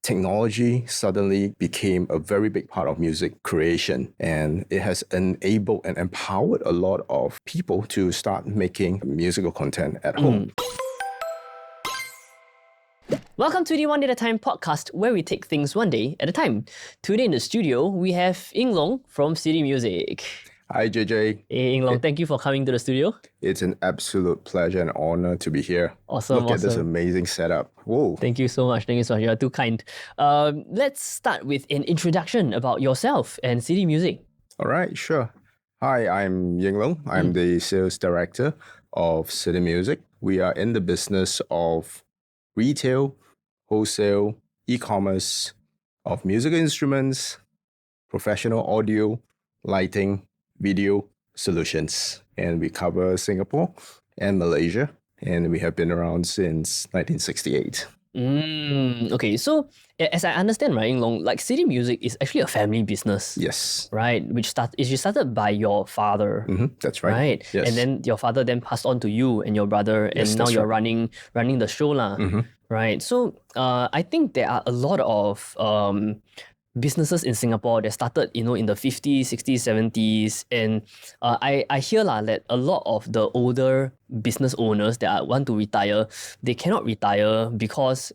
technology suddenly became a very big part of music creation, and it has enabled and empowered a lot of people to start making musical content at home. Welcome to the One Day at a Time podcast, where we take things one day at a time. Today in the studio, we have Yeegn Lougn from City Music. Hi, JJ. Hey, Yeegn Lougn, thank you for coming to the studio. It's an absolute pleasure and honor to be here. Awesome, Look at this amazing setup. Whoa. Thank you so much. Thank you so much. You're too kind. Let's start with an introduction about yourself and City Music. All right, sure. Hi, I'm Yeegn Lougn. I'm the sales director of City Music. We are in the business of retail, wholesale, e-commerce, of musical instruments, professional audio, lighting, video solutions. And we cover Singapore and Malaysia, and we have been around since 1968. Okay, so as I understand, right, Yeegn Lougn, like City Music is actually a family business. Yes. Right, which started by your father. That's right. Right, Yes. and then your father then passed on to you and your brother, Yes, and now that's you're right. running the show lah. Right, so I think there are a lot of businesses in Singapore that started, in the 50s, 60s, 70s, and I hear that a lot of the older business owners that want to retire, they cannot retire because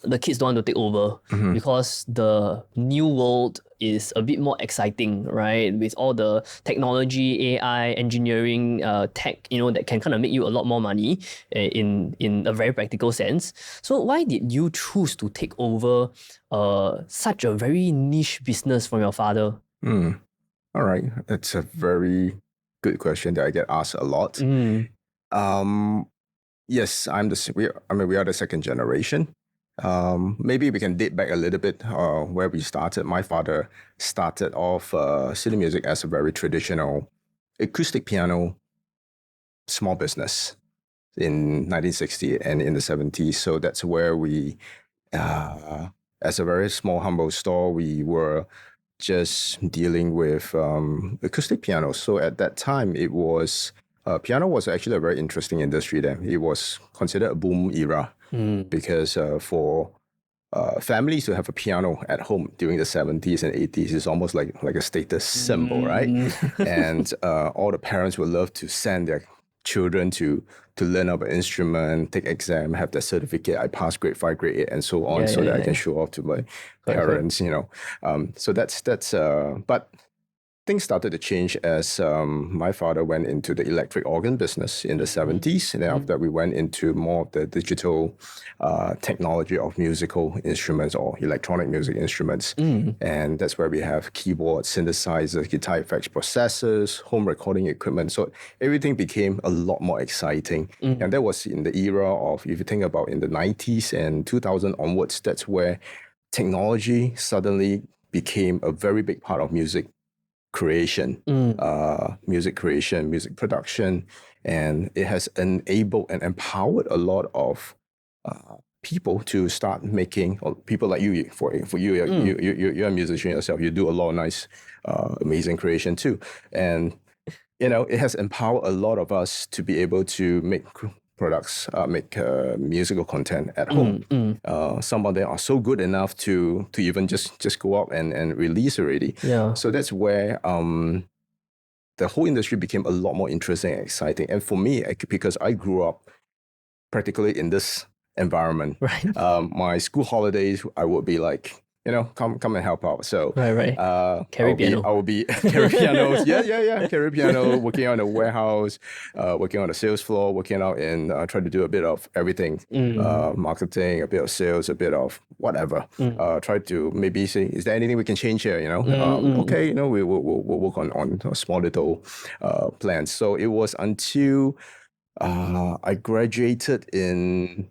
the kids don't want to take over, because the new world is a bit more exciting, right? With all the technology, AI, engineering, tech, that can kind of make you a lot more money in a very practical sense. So why did you choose to take over such a very niche business from your father? All right. That's a very good question that I get asked a lot. Yes, we are the second generation. Maybe we can date back a little bit where we started. My father started off City Music as a very traditional acoustic piano small business in 1960 and in the 70s. So that's where we, as a very small, humble store, we were just dealing with acoustic piano. So at that time, it was piano was actually a very interesting industry then. It was considered a boom era because for families to have a piano at home during the 70s and 80s is almost like a status symbol, right? And all the parents would love to send their children to learn about an instrument, take exam, have their certificate. I passed grade 5, grade 8, and so on, I can show off to my parents, So that's but things started to change as my father went into the electric organ business in the 70s. And then after that, we went into more of the digital technology of musical instruments or electronic music instruments. And that's where we have keyboards, synthesizers, guitar effects, processors, home recording equipment. So everything became a lot more exciting. And that was in the era of, if you think about in the 90s and 2000 onwards, that's where technology suddenly became a very big part of music creation, music production, and it has enabled and empowered a lot of people to start making. Or people like you, for you, you're a musician yourself. You do a lot of nice, amazing creation too, and it has empowered a lot of us to be able to make products, make musical content at home. Some of them are so good enough to even just go up and release already. Yeah. So that's where the whole industry became a lot more interesting and exciting. And for me, because I grew up practically in this environment, Right. My school holidays, I would be like, come and help out. So Right. Carry piano. I will be carry pianos. Yeah. Carry piano, working on the warehouse, working on the sales floor, working out and try to do a bit of everything, marketing, a bit of sales, a bit of whatever. Try to maybe say, is there anything we can change here? Okay, we'll work on small little plans. So it was until I graduated in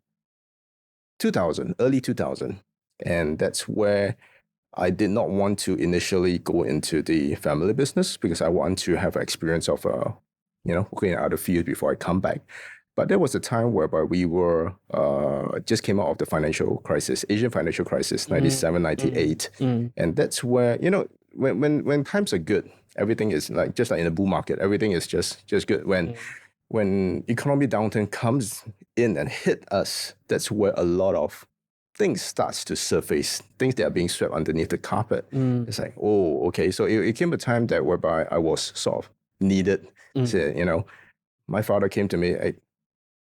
2000, early 2000. And that's where I did not want to initially go into the family business because I want to have experience of, working in other fields before I come back. But there was a time whereby we were just came out of the financial crisis, Asian financial crisis, 97, 98. And that's where, when times are good, everything is just like in a bull market, everything is just good. When economic downturn comes in and hit us, that's where a lot of things starts to surface, things that are being swept underneath the carpet. It's like, oh, okay. So it came a time that whereby I was sort of needed. So, you know, my father came to me, hey,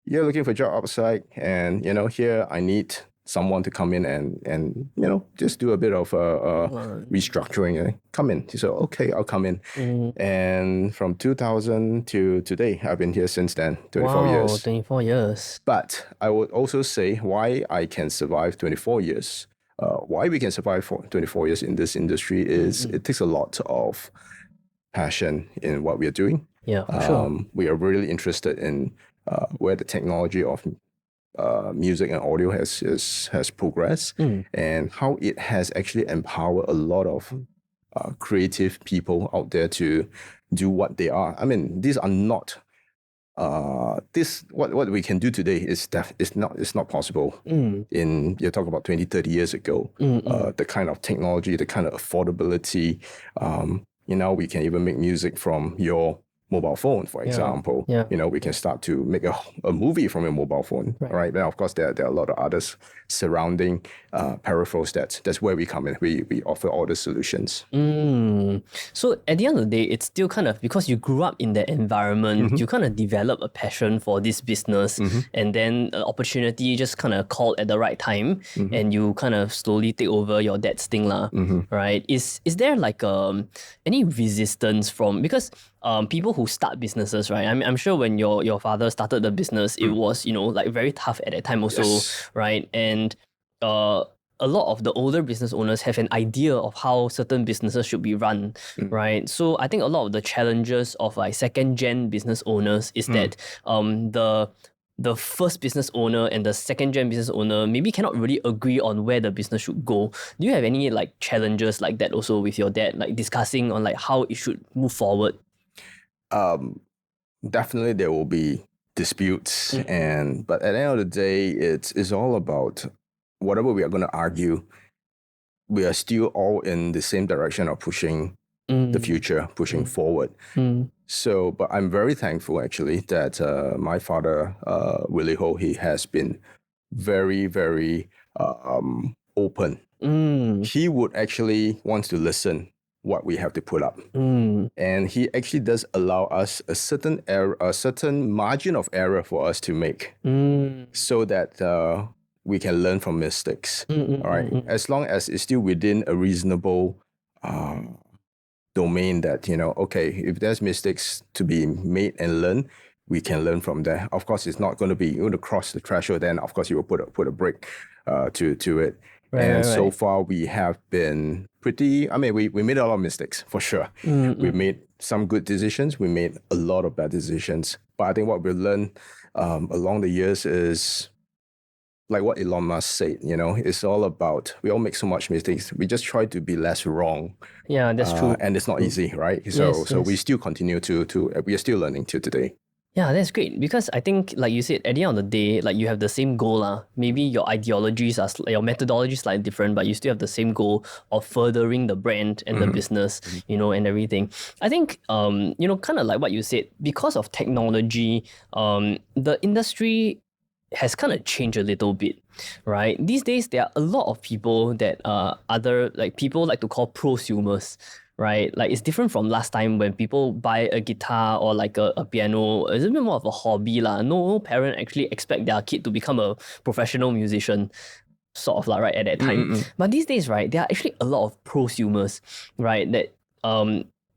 you're looking for a job outside, and you know, here I need someone to come in and you know, just do a bit of restructuring. Come in. He said, okay, I'll come in. And from 2000 to today, I've been here since then, 24 years. 24 years. But I would also say why I can survive 24 years. Why we can survive for 24 years in this industry is it takes a lot of passion in what we are doing. Yeah, for sure. We are really interested in where the technology of music and audio has progressed and how it has actually empowered a lot of creative people out there to do what they are. I mean, these are not what we can do today is not possible in you talk about 20, 30 years ago. The kind of technology, the kind of affordability. You know, we can even make music from your mobile phone, for example. Yeah. You know, we can start to make a movie from your mobile phone, right? Then of course there are a lot of others surrounding peripherals. That's where we come in. We offer all the solutions. So at the end of the day, it's still kind of because you grew up in that environment, you kind of develop a passion for this business, and then an opportunity just kind of called at the right time, and you kind of slowly take over your dad's thing, right? Is there like any resistance from, because people who start businesses, right? I'm sure when your father started the business, it was, you know, like very tough at that time also, right? And a lot of the older business owners have an idea of how certain businesses should be run, right? So I think a lot of the challenges of like second gen business owners is that the first business owner and the second gen business owner maybe cannot really agree on where the business should go. Do you have any like challenges like that also with your dad, like discussing on like how it should move forward? Definitely there will be disputes, but at the end of the day, it's all about whatever we are going to argue. We are still all in the same direction of pushing the future, pushing forward. So, but I'm very thankful actually that my father, Willie Ho, he has been very, very open. He would actually want to listen what we have to put up. And he actually does allow us a certain error, a certain margin of error for us to make so that we can learn from mistakes. All right. As long as it's still within a reasonable domain that, you know, okay, if there's mistakes to be made and learn, we can learn from there. Of course, it's not going to be, you know, to cross the threshold, then of course you will put a break to it. So far we have been pretty, I mean, we made a lot of mistakes for sure. We made some good decisions. We made a lot of bad decisions. But I think what we learned along the years is like what Elon Musk said, you know, it's all about, we all make so much mistakes. We just try to be less wrong. Yeah, that's true. And it's not easy, right? So we still continue we are still learning till today. Yeah, that's great, because I think, like you said, at the end of the day, like you have the same goal. Maybe your ideologies are, your methodology is slightly different, but you still have the same goal of furthering the brand and the business, you know, and everything. I think, you know, kind of like what you said, because of technology, the industry has kind of changed a little bit, right? These days, there are a lot of people that people like to call prosumers, right? Like it's different from last time when people buy a guitar or like a piano. It's a bit more of a hobby lah. No parent actually expect their kid to become a professional musician, sort of like, right, at that time. But these days, right, there are actually a lot of prosumers, right, that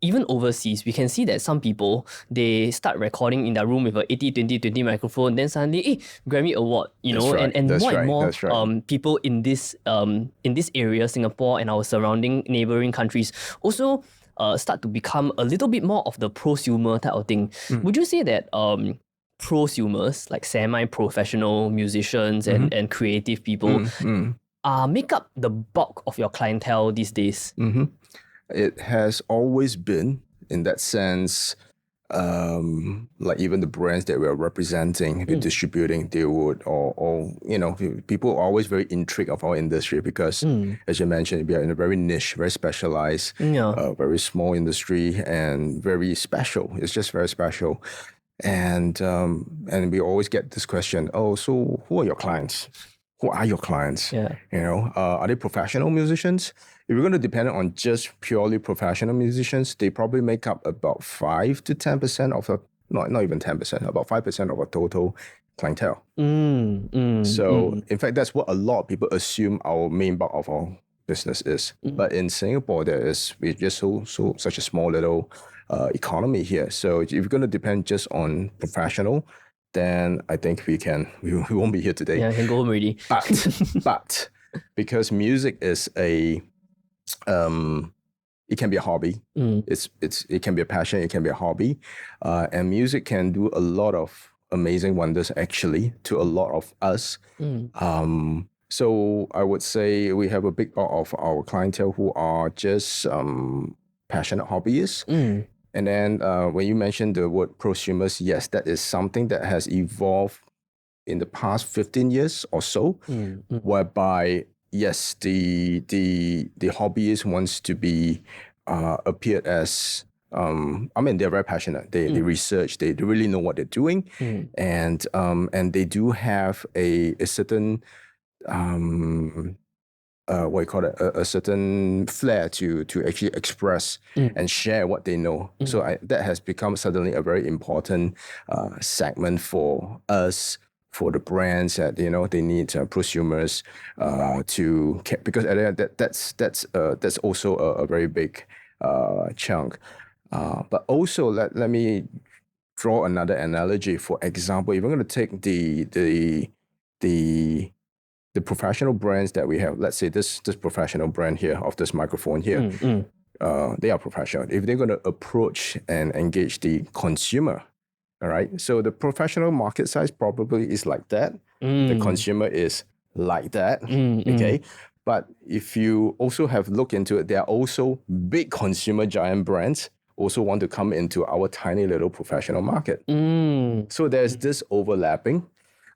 even overseas, we can see that some people, they start recording in their room with a 80-20-20 microphone, then suddenly, Grammy Award, you know, and more and more people in this area, Singapore and our surrounding neighboring countries, also start to become a little bit more of the prosumer type of thing. Would you say that prosumers, like semi-professional musicians and creative people, make up the bulk of your clientele these days? It has always been in that sense. Like even the brands that we're representing, we're distributing, they would, or you know, people are always very intrigued of our industry because, as you mentioned, we are in a very niche, very specialized, very small industry, and very special. It's just very special, and we always get this question: oh, so who are your clients? who are your clients? Yeah. Are they professional musicians? If we're going to depend on just purely professional musicians, they probably make up about 5 to 10% of not even 10%, about 5% of our total clientele. So in fact, that's what a lot of people assume our main bulk of our business is. But in Singapore, we're just such a small little economy here. So if you're going to depend just on professional, then I think we won't be here today. Yeah, I can go home already. But because music is it can be a hobby. It can be a passion. It can be a hobby, and music can do a lot of amazing wonders actually to a lot of us. So I would say we have a big part of our clientele who are just passionate hobbyists. And then when you mentioned the word prosumers, yes, that is something that has evolved in the past 15 years or so, whereby, yes, the hobbyist wants to be appeared as, they're very passionate. They research, they really know what they're doing. And they do have a certain a certain flair to actually express and share what they know. So that has become suddenly a very important segment for us, for the brands that they need prosumers because that's also a very big chunk. But also let me draw another analogy. For example, if we're going to take the professional brands that we have, let's say this professional brand here of this microphone here, they are professional. If they're going to approach and engage the consumer, all right, so the professional market size probably is like that. The consumer is like that, okay? But if you also have looked into it, there are also big consumer giant brands also want to come into our tiny little professional market. So there's this overlapping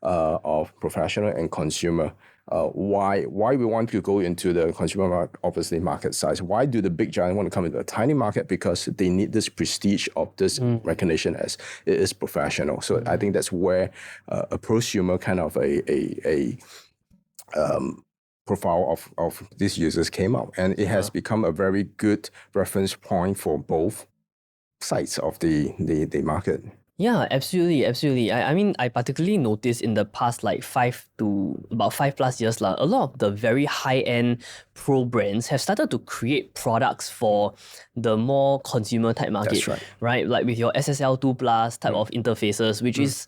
of professional and consumer. Why we want to go into the consumer market, obviously market size. Why do the big giant want to come into a tiny market? Because they need this prestige of this recognition as it is professional. So I think that's where a prosumer kind of a profile of these users came out, and it has become a very good reference point for both sides of the market. Yeah, absolutely. I mean, I particularly noticed in the past like 5+ years, a lot of the very high-end pro brands have started to create products for the more consumer type market. That's right. Right? Like with your SSL2 Plus type of interfaces, which is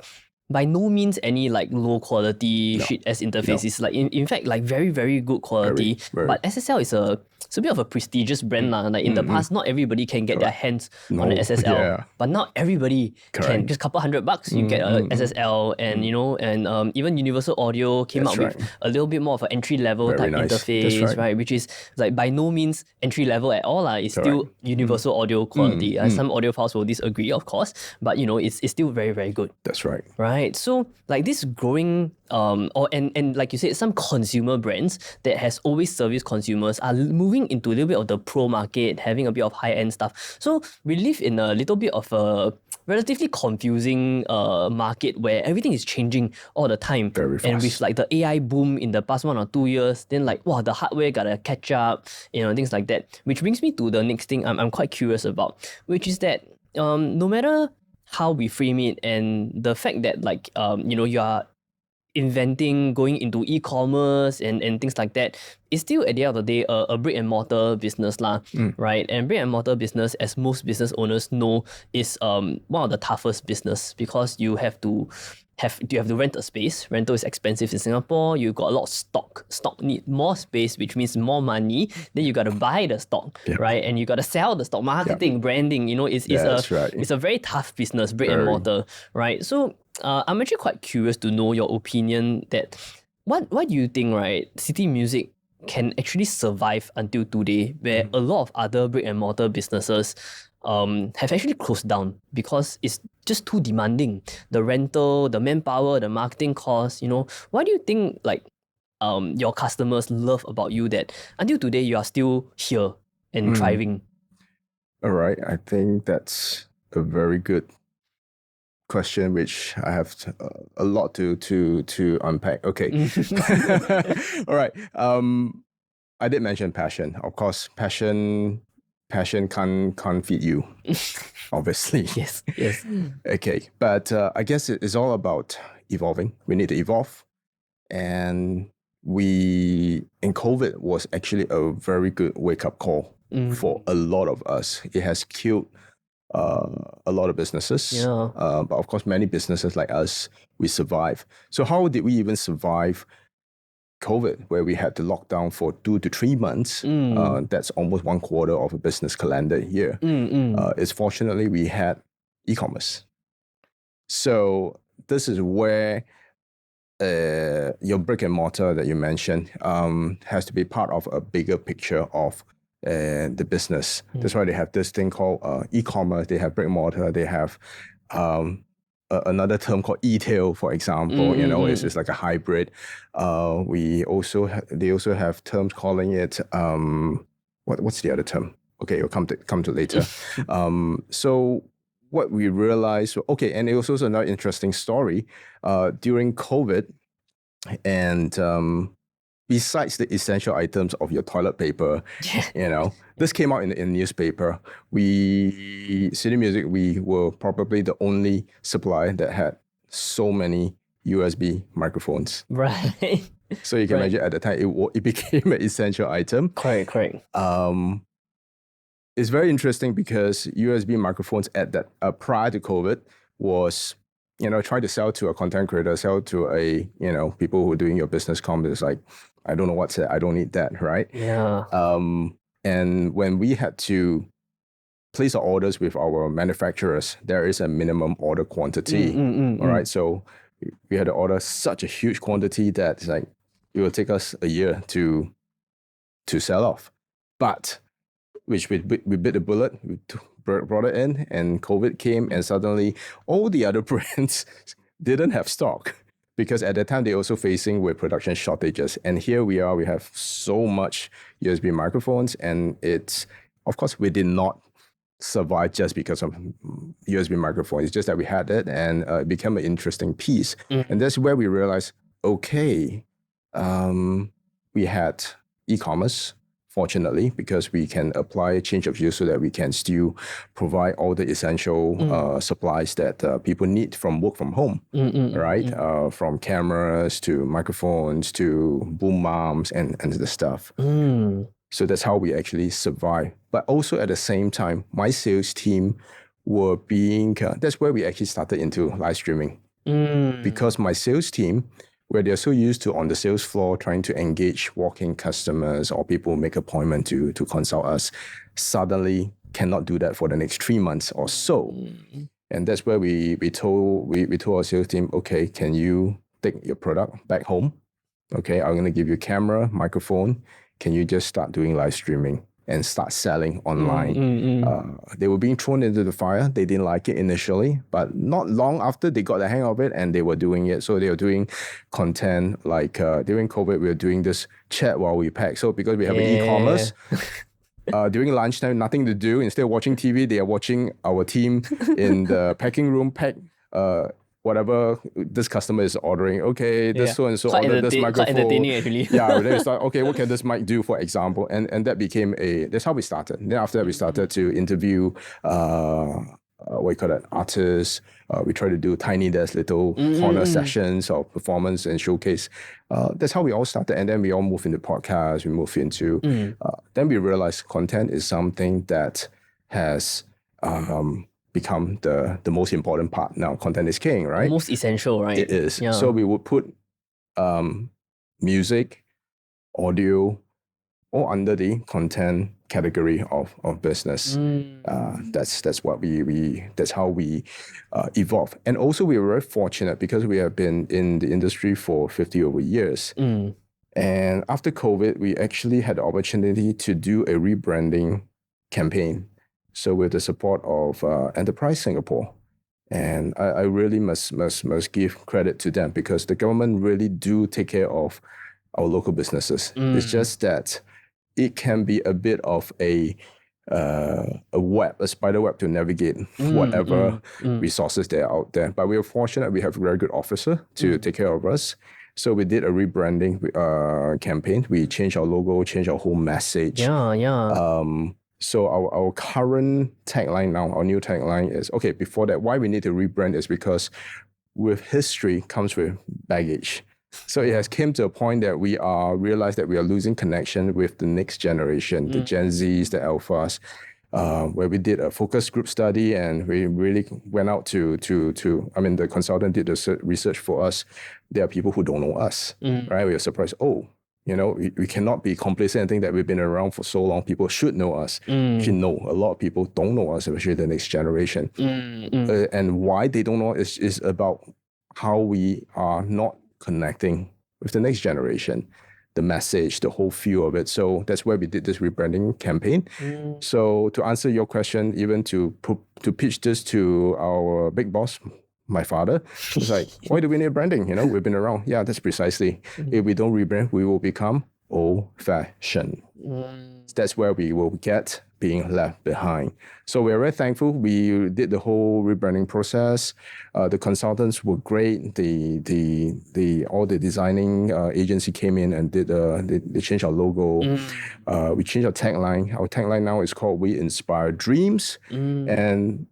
by no means any like low quality shit as interfaces. Like in fact, like very, very good quality. Very. But SSL is a bit of a prestigious brand. Like in the past, not everybody can get their hands on an SSL. But now everybody can. Just a couple $100, you get a SSL, and and even Universal Audio came out with a little bit more of an entry level type interface, right? Which is like by no means entry level at all. It's still Universal Audio quality. Some audiophiles will disagree, of course, but it's still very, very good. That's right. Right. So like this growing and like you said, some consumer brands that has always serviced consumers are moving into a little bit of the pro market, having a bit of high-end stuff. So we live in a little bit of a relatively confusing market where everything is changing all the time. Very fast. And with like the AI boom in the past 1 or 2 years, then like wow, the hardware gotta catch up, things like that. Which brings me to the next thing I'm quite curious about, which is that no matter how we frame it, and the fact that like you are inventing, going into e-commerce and things like that, it's still at the end of the day a brick and mortar business right? And brick and mortar business, as most business owners know, is one of the toughest business, because you have to rent a space. Rental is expensive in Singapore. You got a lot of stock. Stock need more space, which means more money. Then you got to buy the stock, right? And you got to sell the stock. Marketing, branding, it's a very tough business, brick and mortar, right? So I'm actually quite curious to know your opinion that what do you think, right? City Music can actually survive until today, where a lot of other brick and mortar businesses have actually closed down because it's just too demanding. The rental, the manpower, the marketing costs, What do you think like your customers love about you that until today you are still here and thriving? All right, I think that's a very good question, which I have a lot to unpack. Okay. All right. I did mention passion. Of course, passion can't feed you, obviously. Yes, yes. Okay, but I guess it's all about evolving. We need to evolve, and we in COVID was actually a very good wake up call for a lot of us. It has killed a lot of businesses, Yeah. but of course, many businesses like us, we survive. So how did we even survive COVID, where we had to lock down for 2 to 3 months? That's almost 1/4 of a business calendar year. It's fortunately we had e-commerce. So this is where your brick and mortar that you mentioned has to be part of a bigger picture of the business. That's why they have this thing called e-commerce. They have brick and mortar. They have another term called e-tail, for example. You know, it's like a hybrid. They also have terms calling it what's the other term? Okay, you'll come to later. So what we realized, okay, and it was also another interesting story during COVID, and besides the essential items of your toilet paper, you know, this came out in newspaper. City Music, we were probably the only supplier that had so many USB microphones. Right. So you can imagine at the time it became an essential item. Correct. It's very interesting because USB microphones at that prior to COVID was, you know, trying to sell to a content creator, sell to a, you know, people who are doing your business comms. It's like, I don't know what's that. I don't need that, right? Yeah. And when we had to place our orders with our manufacturers, there is a minimum order quantity. All right. So we had to order such a huge quantity that it's like it will take us a year to sell off. But which we bit the bullet, we brought it in, and COVID came, and suddenly all the other brands didn't have stock because at that time they're also facing with production shortages. And here we are, we have so much USB microphones, and it's, of course, we did not survive just because of USB microphones. It's just that we had it, and it became an interesting piece. And that's where we realized, okay, we had e-commerce, fortunately, because we can apply change of use so that we can still provide all the essential supplies that people need from work from home, right? From cameras to microphones to boom arms and the stuff. So that's how we actually survive. But also at the same time, my sales team were being, that's where we actually started into live streaming. Because my sales team, where they're so used to on the sales floor trying to engage walking customers or people who make appointment to consult us, suddenly cannot do that for the next 3 months or so. And that's where we told our sales team, okay, can you take your product back home? Okay, I'm gonna give you camera, microphone. Can you just start doing live streaming and start selling online? They were being thrown into the fire. They didn't like it initially, but not long after they got the hang of it and they were doing it. So they were doing content like during COVID, we were doing this chat while we pack. So because we have an e-commerce, during lunchtime, nothing to do. Instead of watching TV, they are watching our team in the packing room pack whatever this customer is ordering. Okay, this so and so ordered this microphone. Quite entertaining, actually. Yeah, then we start, okay, what can this mic do, for example? And that became that's how we started. Then after that, we started to interview what you call that, artists. We try to do tiny desk little corner sessions of performance and showcase. That's how we all started. And then we all moved into podcasts. We moved into, then we realized content is something that has become the most important part now. Content is king, right? Most essential, right? It is. Yeah. So we would put music, audio, all under the content category of business. That's what that's how we evolve. And also we were very fortunate because we have been in the industry for 50 over years. And after COVID, we actually had the opportunity to do a rebranding campaign. So with the support of Enterprise Singapore. And I really must give credit to them because the government really do take care of our local businesses. It's just that it can be a bit of a a spider web to navigate whatever resources that are out there. But we are fortunate we have a very good officer to take care of us. So we did a rebranding campaign. We changed our logo, changed our whole message. So our current tagline now, our new tagline is, okay, before that, why we need to rebrand is because with history comes with baggage. So it has come to a point that we realized that we are losing connection with the next generation, the Gen Zs, the Alphas, where we did a focus group study and we really went out to the consultant did the research for us. There are people who don't know us, right? We were surprised, we cannot be complacent and think that we've been around for so long. People should know us. Actually, no, a lot of people don't know us, especially the next generation. And why they don't know is about how we are not connecting with the next generation, the message, the whole feel of it. So that's why we did this rebranding campaign. So to answer your question, even to pitch this to our big boss, my father, it's like, why do we need branding? We've been around. Yeah, that's precisely. If we don't rebrand, we will become old-fashioned. That's where we will get being left behind. So we're very thankful. We did the whole rebranding process. The consultants were great. All the designing agency came in and they changed our logo. We changed our tagline. Our tagline now is called "We Inspire Dreams." And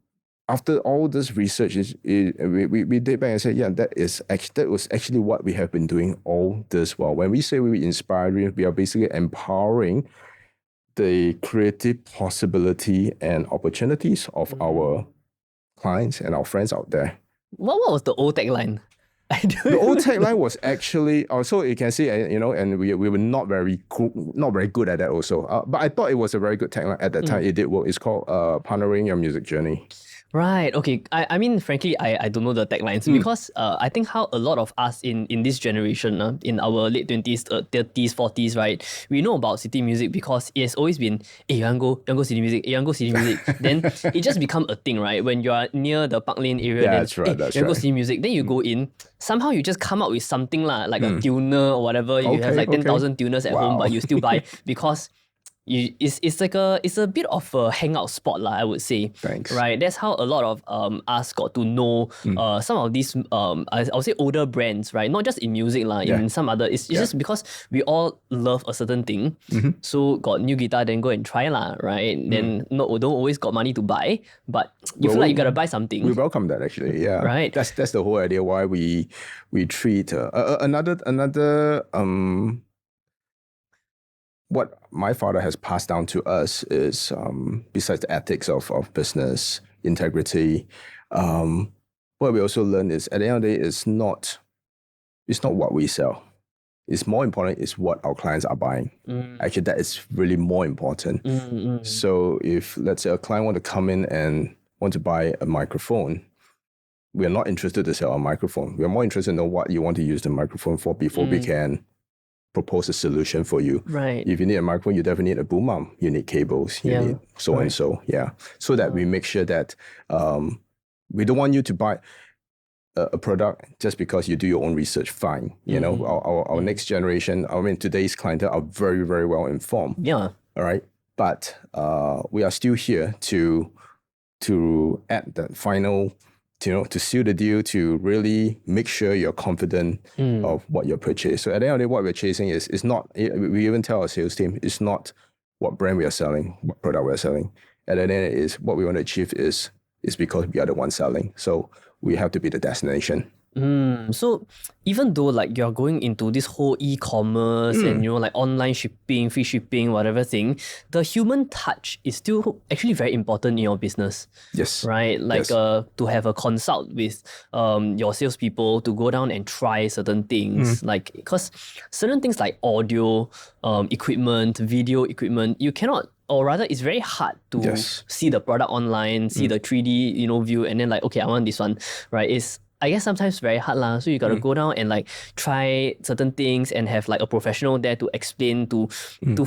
after all this research, we did back and said, yeah, that was actually what we have been doing all this while. When we say we inspire dreams, we are basically empowering the creative possibility and opportunities of our clients and our friends out there. What was the old tagline? The old tagline was actually, so you can see, and we were not very good at that also. But I thought it was a very good tagline at that time. It did work. It's called Partnering Your Music Journey. Right. Okay. I mean, frankly, I don't know the taglines because I think how a lot of us in this generation, in our late 20s, 30s, 40s, right, we know about city music because it has always been, hey, you want to go city music? Hey, you want to go city music? Then it just become a thing, right? When you are near the Park Lane area, that's right. You want to go city music? Then you go in, somehow you just come up with something like a tuner or whatever. You have like 10,000 tuners at home, but you still buy because it's a bit of a hangout spot, I would say. Thanks. Right? That's how a lot of us got to know some of these I'll say older brands, right? Not just in music, in some other. It's just because we all love a certain thing. So got new guitar, then go and try, right? Then don't always got money to buy, but you feel like you gotta buy something. We welcome that actually, yeah. Right. That's the whole idea why we treat another what my father has passed down to us is, besides the ethics of business, integrity, what we also learn is at the end of the day, it's not what we sell. It's more important is what our clients are buying. Actually, that is really more important. So if, let's say, a client want to come in and want to buy a microphone, we are not interested to sell a microphone. We are more interested in know what you want to use the microphone for before we can propose a solution for you. Right. If you need a microphone, you definitely need a boom arm. You need cables. You need so and so. Yeah. So that we make sure that we don't want you to buy a product just because you do your own research. Fine. Our next generation, today's clientele are very, very well informed. Yeah. All right. But we are still here to add that final, to seal the deal, to really make sure you're confident of what you purchase. So at the end of the day, what we're chasing is not, we even tell our sales team, it's not what brand we are selling, what product we're selling. At the end of the day, is what we want to achieve is because we are the ones selling. So we have to be the destination. So even though you're going into this whole e-commerce and online shipping, free shipping, whatever thing, the human touch is still actually very important in your business. Yes. Right? To have a consult with your salespeople to go down and try certain things. Because certain things like audio equipment, video equipment, you cannot, or rather it's very hard to see the product online, see the 3D view, and then okay, I want this one, right? It's, I guess, sometimes very hard so you got to go down and try certain things and have a professional there to explain to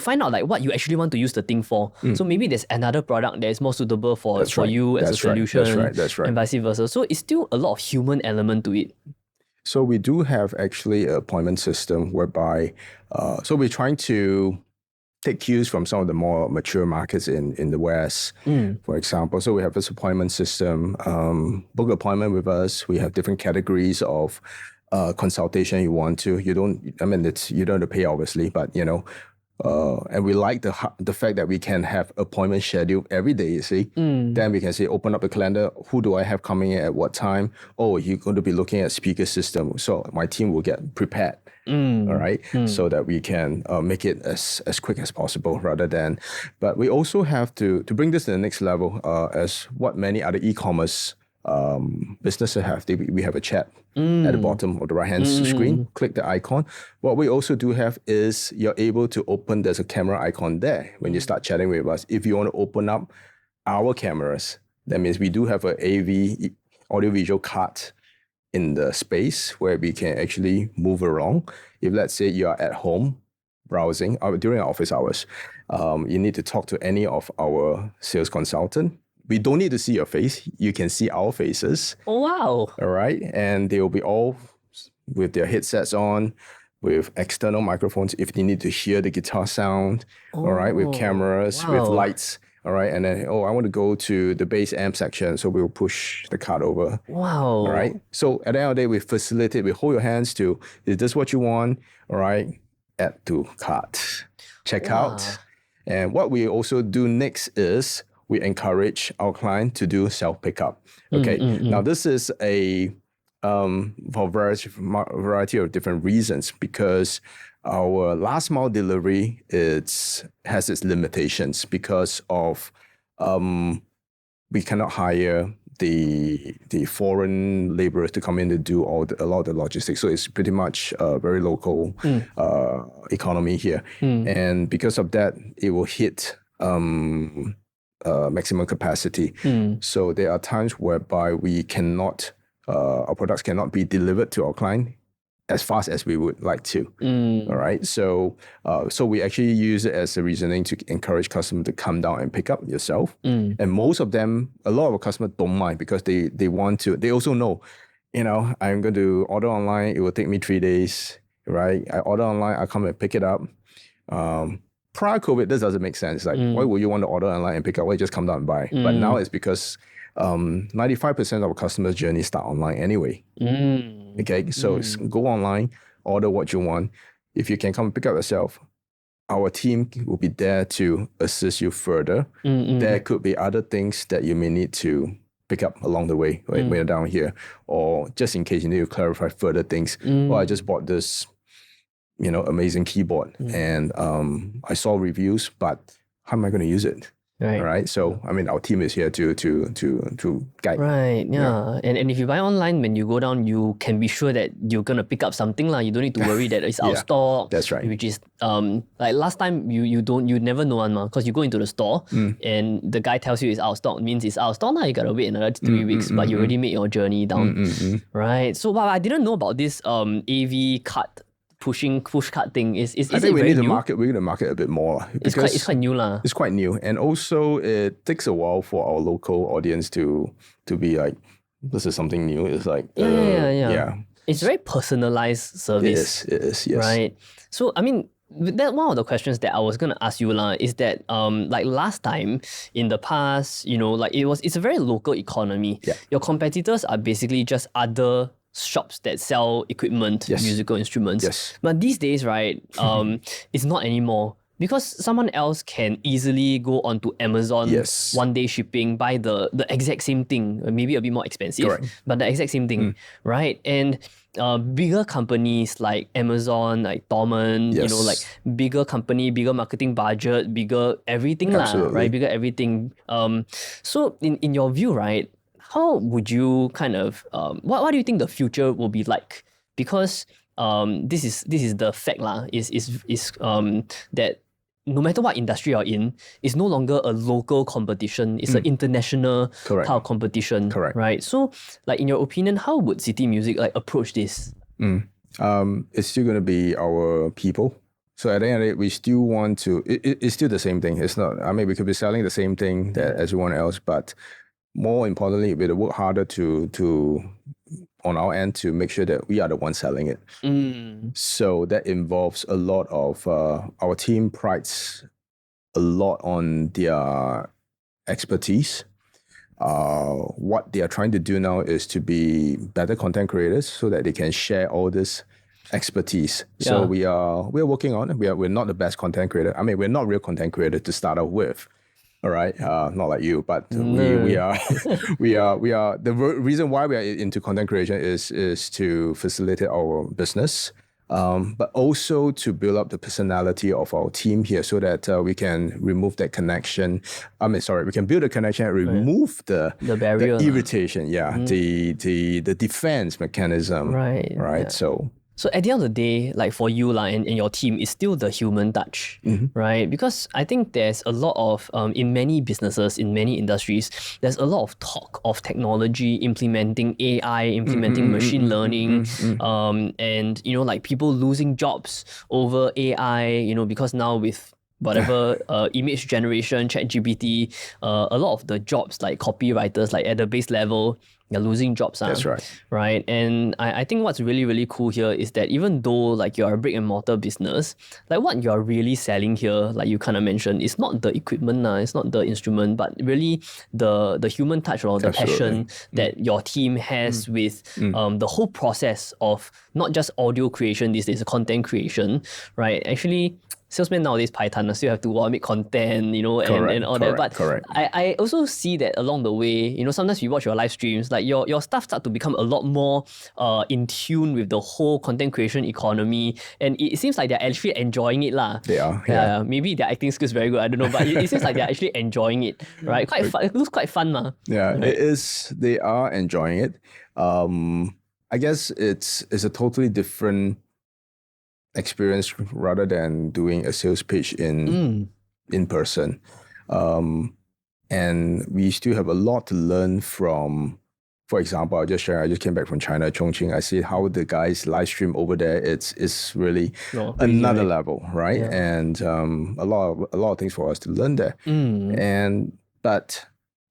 find out what you actually want to use the thing for. So maybe there's another product that is more suitable for you as a solution. That's right. And vice versa. So it's still a lot of human element to it. So we do have actually an appointment system whereby, so we're trying to take cues from some of the more mature markets in the West, for example. So we have this appointment system. Book an appointment with us. We have different categories of consultation you want to. You don't have to pay, obviously, but and we like the fact that we can have appointment scheduled every day, you see. Then we can say, open up the calendar. Who do I have coming in at what time? Oh, you're going to be looking at speaker system. So my team will get prepared. All right. So that we can make it as quick as possible rather than. But we also have to bring this to the next level, as what many other e-commerce businesses have. We have a chat at the bottom of the right-hand screen. Click the icon. What we also do have is you're able to open, there's a camera icon there when you start chatting with us. If you want to open up our cameras, that means we do have an AV, audiovisual card in the space where we can actually move around. If let's say you are at home browsing during our office hours, you need to talk to any of our sales consultant. We don't need to see your face. You can see our faces. Oh, wow. All right. And they will be all with their headsets on, with external microphones if they need to hear the guitar sound. All right. With cameras, with lights. All right. And then, I want to go to the bass amp section. So we'll push the card over. Wow. All right. So at the end of the day, we facilitate, we hold your hands to, is this what you want? All right. Add to cart. Check out. And what we also do next is we encourage our client to do self-pickup. Okay. Now, this is a for variety of different reasons, because our last mile delivery has its limitations because of we cannot hire the foreign laborers to come in to do a lot of the logistics. So it's pretty much a very local economy here. And because of that, it will hit maximum capacity. So there are times whereby we cannot, our products cannot be delivered to our client as fast as we would like to. All right. So we actually use it as a reasoning to encourage customers to come down and pick up yourself. And most of them, a lot of our customers don't mind because they want to, they also know, I'm going to order online. It will take me 3 days, right? I order online, I come and pick it up. Prior COVID, this doesn't make sense. Like, why would you want to order online and pick up? Why just come down and buy? But now it's because 95% of our customers' journeys start online anyway. Okay, so go online, order what you want. If you can come and pick up yourself, our team will be there to assist you further. There could be other things that you may need to pick up along the way when you're down here, or just in case you need to clarify further things. I just bought this amazing keyboard. And I saw reviews, but how am I going to use it? Right. So, our team is here to guide. Right. Yeah. And if you buy online, when you go down, you can be sure that you're going to pick up something. You don't need to worry that it's out of stock. That's right. Which is, like last time, you never know one, because you go into the store and the guy tells you it's out of stock, means it's out of stock. Now you got to wait another 3 weeks, but you already made your journey down. Right. So, I didn't know about this AV cut push cart thing. Is I think it we very need to new? market. We're going to market a bit more. It's quite new lah. It's quite new, and also it takes a while for our local audience to be like, this is something new. It's like yeah. It's very personalized service. It is. Yes. Right. So that one of the questions that I was gonna ask you is that like last time in the past, it's a very local economy. Yeah. Your competitors are basically just other shops that sell equipment, musical instruments. Yes. But these days, right, it's not anymore. Because someone else can easily go onto Amazon, one day shipping, buy the exact same thing, maybe a bit more expensive, but the exact same thing, right? And bigger companies like Amazon, like Dorman, like bigger company, bigger marketing budget, bigger everything, right? Bigger everything. So in your view, right, how would you kind of what do you think the future will be like? Because this is the fact is that no matter what industry you're in, it's no longer a local competition. It's an international kind of competition. Right? So, like in your opinion, how would City Music approach this? It's still going to be our people. So at the end of the day, we still want to. It's still the same thing. It's not. We could be selling the same thing that everyone else, but more importantly, we have to work harder to on our end to make sure that we are the ones selling it. So that involves a lot of our team prides a lot on their expertise. What they are trying to do now is to be better content creators so that they can share all this expertise. So we're working on it. We're not the best content creator. I mean, we're not real content creator to start off with. All right, not like you, but we are we are the reason why we are into content creation is to facilitate our business, but also to build up the personality of our team here so that we can remove that connection. We can build a connection and remove the barrier, the irritation, the defense mechanism, right? So at the end of the day, like for you and your team, it's still the human touch, right? Because I think there's a lot of, in many businesses, in many industries, there's a lot of talk of technology, implementing AI, implementing machine learning, and, like people losing jobs over AI, because now with whatever image generation, ChatGPT, a lot of the jobs like copywriters, like at the base level, they're losing jobs. That's right. Right. And I think what's really, really cool here is that even though like you're a brick and mortar business, like what you're really selling here, like you kind of mentioned, it's not the equipment, it's not the instrument, but really the human touch or the passion that your team has with the whole process of not just audio creation these days, content creation, right? Actually, salesmen nowadays Python still have to make content, and all that. But I also see that along the way, sometimes we watch your live streams, like your stuff start to become a lot more in tune with the whole content creation economy, and it seems like they're actually enjoying it lah. They are. Maybe their acting skills very good, I don't know, but it seems like they're actually enjoying it, right? Quite fun. It looks quite fun, ma. Yeah, right? It is. They are enjoying it. I guess it's a totally different experience rather than doing a sales pitch in person. And we still have a lot to learn from. For example, I'll just share, I just came back from China, Chongqing. I see how the guys live stream over there. It's really another level, right? Yeah. And a lot of things for us to learn there. But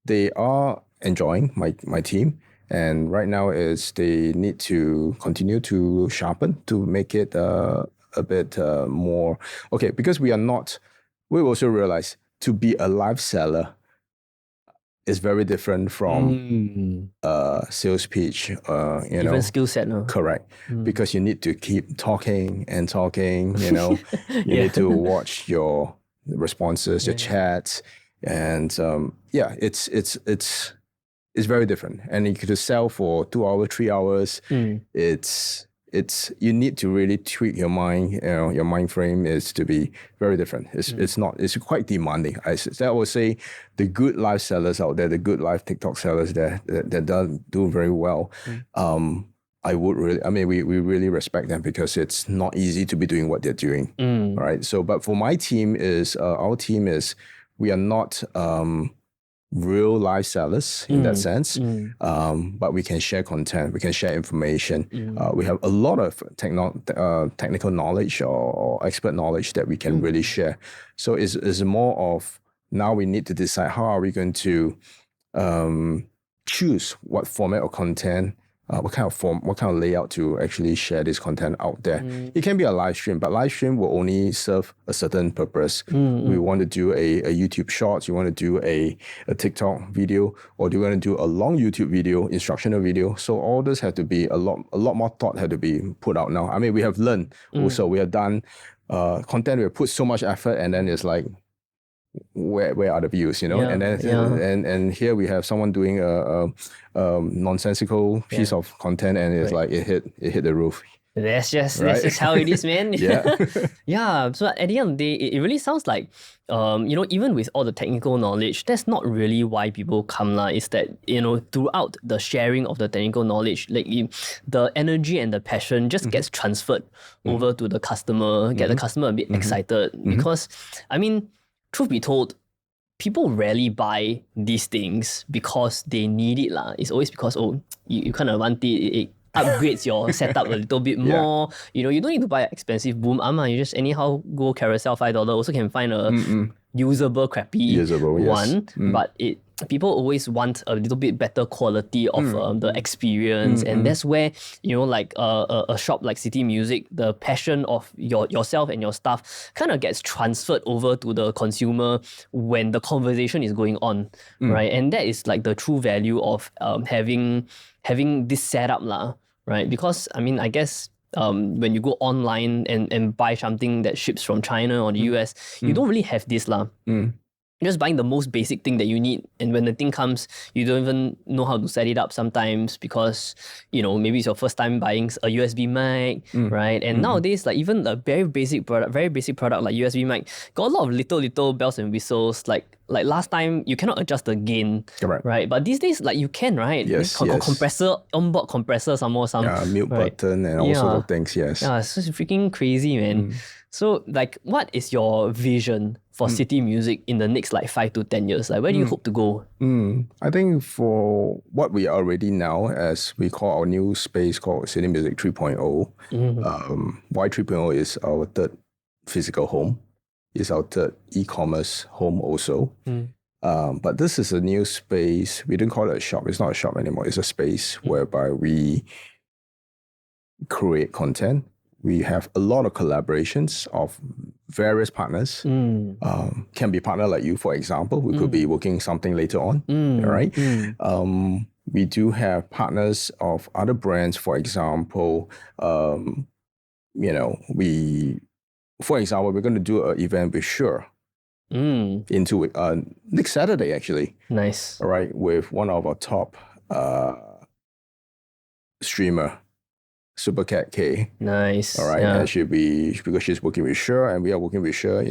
they are enjoying my team. And right now is they need to continue to sharpen to make it a bit more okay, because we also realize to be a live seller is very different from sales pitch. Different skill set, no? Correct. Because you need to keep talking. You need to watch your responses, your chats, and it's very different. And you could sell for 2 hours, 3 hours. It's you need to really tweak your mind. Your mind frame is to be very different. It's quite demanding. I would say the good live sellers out there, the good live TikTok sellers that do very well. We really respect them because it's not easy to be doing what they're doing. Right. So, but for my team our team is we are not real live sellers in that sense, but we can share content, we can share information. We have a lot of technical knowledge or expert knowledge that we can really share. So it's more of now we need to decide how are we going to choose what format of content, what kind of layout to actually share this content out there. It can be a live stream, but live stream will only serve a certain purpose. We want to do a YouTube shorts, you want to do a TikTok video, or do you want to do a long YouTube video, instructional video? So all this have to be a lot more thought had to be put out now. I mean, we have learned also, we have done content, we have put so much effort, and then it's like, where are the views, and then and here we have someone doing a nonsensical piece of content, and it's like it hit the roof. That's just how it is, man. Yeah. So at the end of the day, it really sounds like even with all the technical knowledge, that's not really why people come lah. Is that throughout the sharing of the technical knowledge, like the energy and the passion just gets transferred over to the customer, get the customer a bit excited, because I mean, truth be told, people rarely buy these things because they need it lah. It's always because you kind of want it upgrades your setup a little bit more. You don't need to buy an expensive boom arm. You just anyhow go Carousel $5 also can find a usable crappy one. But people always want a little bit better quality of the experience, and that's where like a shop like City Music, the passion of yourself and your staff kind of gets transferred over to the consumer when the conversation is going on, right? And that is like the true value of having this setup lah, right? Because I mean, I guess when you go online and buy something that ships from China or the US, you don't really have this lah. You're just buying the most basic thing that you need, and when the thing comes, you don't even know how to set it up sometimes because maybe it's your first time buying a USB mic, right? And nowadays, like even a very basic product like USB mic got a lot of little bells and whistles. Like last time, you cannot adjust the gain, right? But these days, like you can, right? Yes, compressor, onboard compressor, some mute right? button and all sorts of things. Yes. Yeah, it's just freaking crazy, man. So, like, what is your vision for City Music in the next like 5 to 10 years? Like, where do you hope to go? I think for what we are already now, as we call our new space called City Music 3.0, Y 3.0 is our third physical home. It's our third e-commerce home also. But this is a new space. We didn't call it a shop. It's not a shop anymore. It's a space whereby we create content. We have a lot of collaborations of various partners. Can be partner like you, for example. We could be working something later on, right? We do have partners of other brands. For example, we're going to do an event with Shure into it next Saturday, actually. Nice. All right, with one of our top streamer, Supercat K. Nice. All right. And because she's working with Shure and we are working with Shure,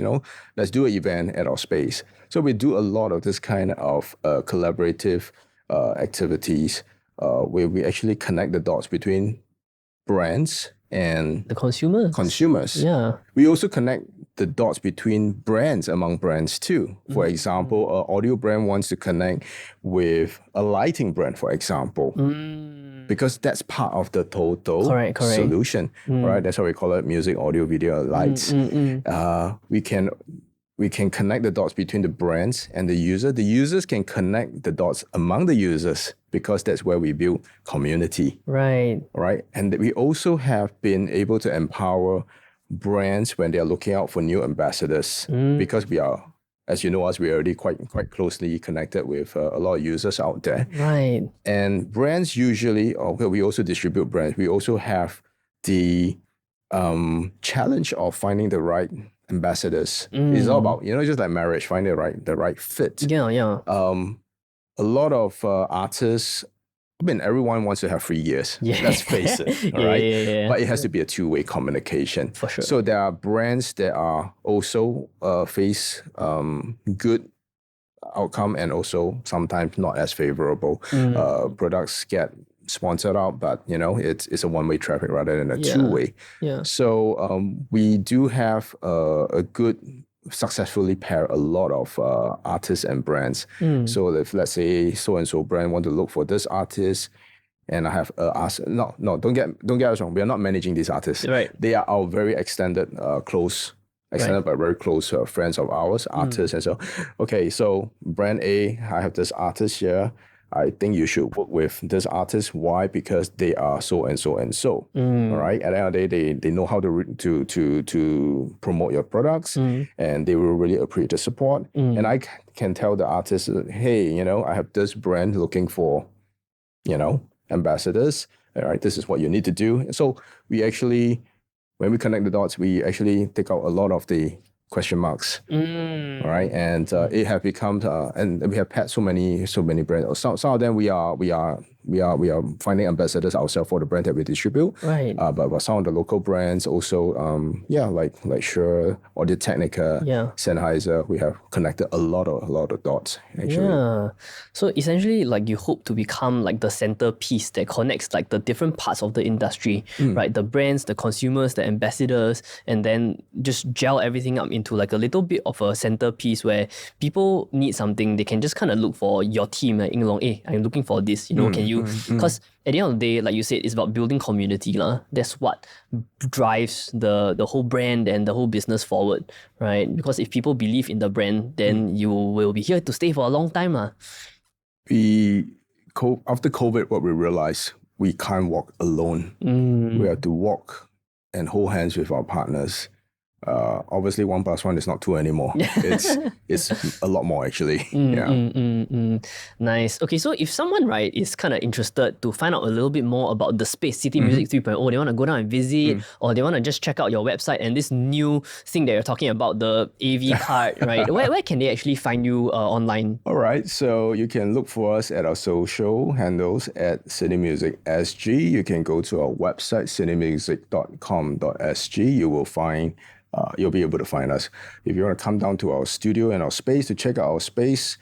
let's do an event at our space. So we do a lot of this kind of collaborative activities where we actually connect the dots between brands and the consumers. Yeah. We also connect the dots between brands among brands too. For example, an audio brand wants to connect with a lighting brand, for example. Because that's part of the total solution, right? That's why we call it music, audio, video, lights. We can connect the dots between the brands and the user. The users can connect the dots among the users because that's where we build community. Right. Right. And we also have been able to empower brands when they are looking out for new ambassadors because we are, as you know us, we're already quite closely connected with a lot of users out there. Right. And brands usually, we also distribute brands. We also have the challenge of finding the right ambassadors. It's all about, just like marriage, finding the right fit. Yeah. A lot of artists, everyone wants to have 3 years. Yeah. Let's face it, all right? Yeah. But it has to be a two-way communication. For sure. So there are brands that are also face good outcome and also sometimes not as favorable. Products get sponsored out, but it's a one-way traffic rather than a two-way. Yeah. So we do have a good successfully pair a lot of artists and brands. So if let's say so-and-so brand want to look for this artist, and I have asked, don't get us wrong, we are not managing these artists. Right. They are our very extended, but very close friends of ours, artists. And so, okay, so brand A, I have this artist here. I think you should work with this artist. Why? Because they are so and so and so. All right. At the end of the day, they know how to promote your products, and they will really appreciate the support. And I can tell the artist, hey, I have this brand looking for, ambassadors. All right. This is what you need to do. And so we actually, when we connect the dots, we actually take out a lot of the question marks, all right, and it have become, and we have had so many brands. Some of them we are finding ambassadors ourselves for the brand that we distribute, right? But some of the local brands also, like Shure, Audio Technica, Sennheiser, we have connected a lot of dots actually. Yeah, so essentially, like you hope to become like the centerpiece that connects like the different parts of the industry, right? The brands, the consumers, the ambassadors, and then just gel everything up into like a little bit of a centerpiece where people need something, they can just kind of look for your team, like Yeegn Lougn, hey, I'm looking for this, can you? Because at the end of the day, like you said, it's about building community. That's what drives the whole brand and the whole business forward, right? Because if people believe in the brand, then you will be here to stay for a long time. after COVID, what we realized, we can't walk alone. We have to walk and hold hands with our partners. Obviously, 1+1 is not 2 anymore. It's a lot more actually. Nice. Okay, so if someone, right, is kind of interested to find out a little bit more about the space, City Music 3.0, they want to go down and visit, or they want to just check out your website and this new thing that you're talking about, the AV card, right? Where can they actually find you online? All right, so you can look for us at our social handles at City Music SG. You can go to our website, citymusic.com.sg. You will find you'll be able to find us. If you want to come down to our studio and our space to check out our space,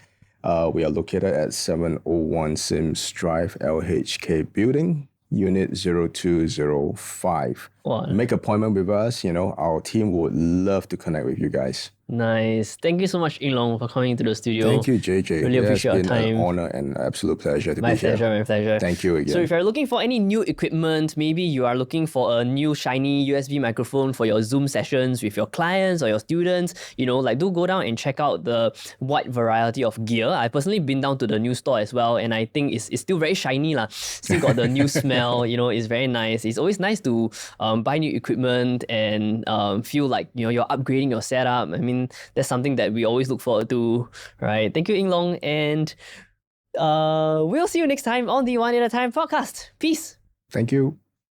we are located at 701 Sims Drive, LHK Building, Unit 0205. Wow. Make an appointment with us. Our team would love to connect with you guys. Nice. Thank you so much, Yeegn Lougn, for coming into the studio. Thank you, JJ. Really appreciate your time. time. It's been an honor and absolute pleasure to be My here. pleasure, my pleasure. Thank you again. So if you're looking for any new equipment, maybe you are looking for a new shiny USB microphone for your Zoom sessions with your clients or your students, do go down and check out the wide variety of gear. I've personally been down to the new store as well, and I think it's still very shiny. Still got the new smell, it's very nice. It's always nice to buy new equipment and feel like you're upgrading your setup. I mean, that's something that we always look forward to, right? Thank you, Yeegn Lougn, and we'll see you next time on the One at a Time podcast. Peace. Thank you.